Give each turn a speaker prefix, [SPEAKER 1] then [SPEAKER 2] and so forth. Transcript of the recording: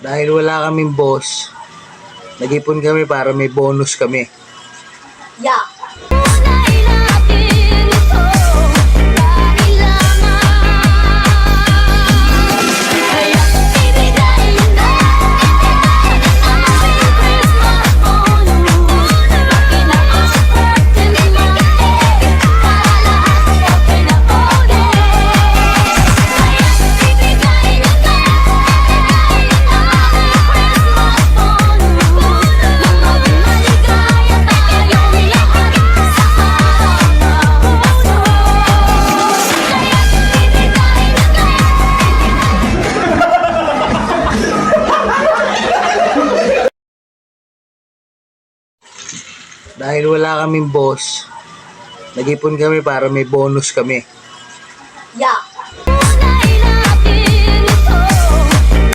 [SPEAKER 1] Dahil wala kaming boss, nag-ipon kami para may bonus kami.
[SPEAKER 2] Yeah.
[SPEAKER 1] Dahil wala kaming boss, nag-ipon kami para may bonus kami.
[SPEAKER 2] Yeah.